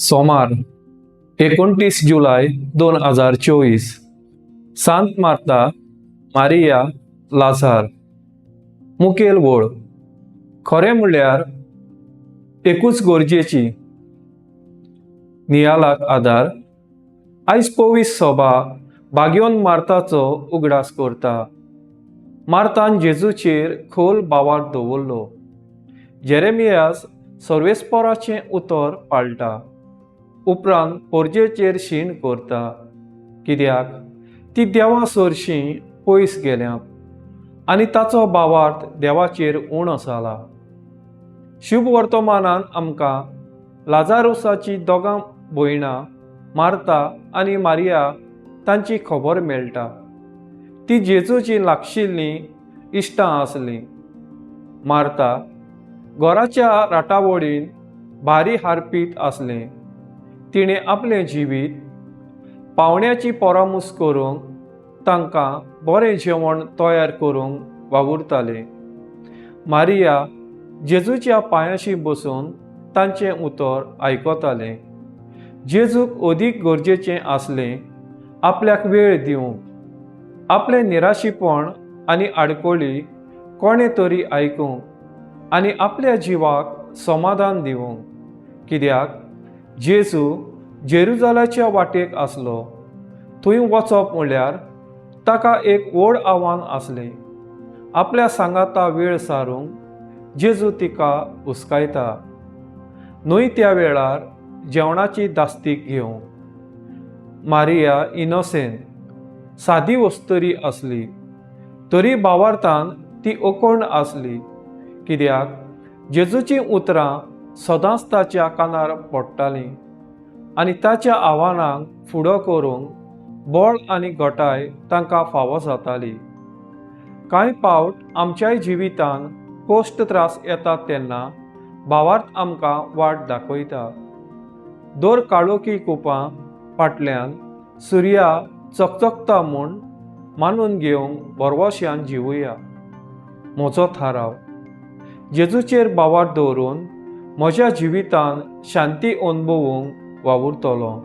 सोमार 29 जुलय 2024 सांत मार्ता मारिया लाझार मुखेल वळ खरें म्हणल्यार एकूच गरजेची नियालाक आदार आयज पवीस सभा बागयोन मार्ताचो उगडास करता। मार्तान जेजूचेर खोल बावार दवरलो। जेरेमियास सर्वेस्पराचें उतर पाळटा। उपरांत पोरजेचेर शीण करता, कित्याक ती देवा सरशीं पयस गेल्या आनी ताचो भावार्थ देवाचेर उणो जाला। शुभ वर्तमानान आमकां लाजारुसाची दोगां भयणां मार्ता आनी मारिया तांची खबर मेळटा। ती जेजूची लागशिल्लीं इश्टां आसलीं। मार्ता घराच्या राटावळीन भारी हारपीत आसलें। तिणें आपलें जिवीत पावण्याची पोरामूस करूंक तांकां बरें जेवण तयार करूंक वावुरतालें। मारिया जेजूच्या पांयाशी बसून तांचें उतर आयकतालें। जेजूक अदीक गरजेचें आसलें आपल्याक वेळ दिवंक, आपलें निराशीपण आनी आडकोळी कोणे तरी आयकूंक आनी आपल्या जिवाक समाधान दिवंक, कित्याक जेजू जेरुजालेमाच्या वाटेक आसलो। थंय वचप म्हणल्यार ताका एक व्हड आव्हान आसलें। आपल्या सांगाता वेळ सारूंक जेजू तिका हुस्कायता, न्हय त्या वेळार जेवणाची दास्तीक घेवंक। मारिया इनोसेंट, सादी वस्तरी आसली, तरी भावार्थान ती अखंड आसली, कित्याक जेजूचीं उतरां सदांच ताच्या कानार पडटालीं आनी ताच्या आव्हानांक फुडो करूंक बळ आनी घटाय तांकां फावो जाताली। कांय फावट आमच्याय जिवितांत कश्ट त्रास येतात तेन्ना भावार्थ आमकां वाट दाखयता। दर काळोखी कुपां फाटल्यान सुर्या चकचकता म्हूण मानून घेवंक भरवश्यान जिवुया। म्हजो थाराव जेजूचेर बावार दवरून म्हज्या जिवितांत शांती अनुभवूंक वावुरतलों।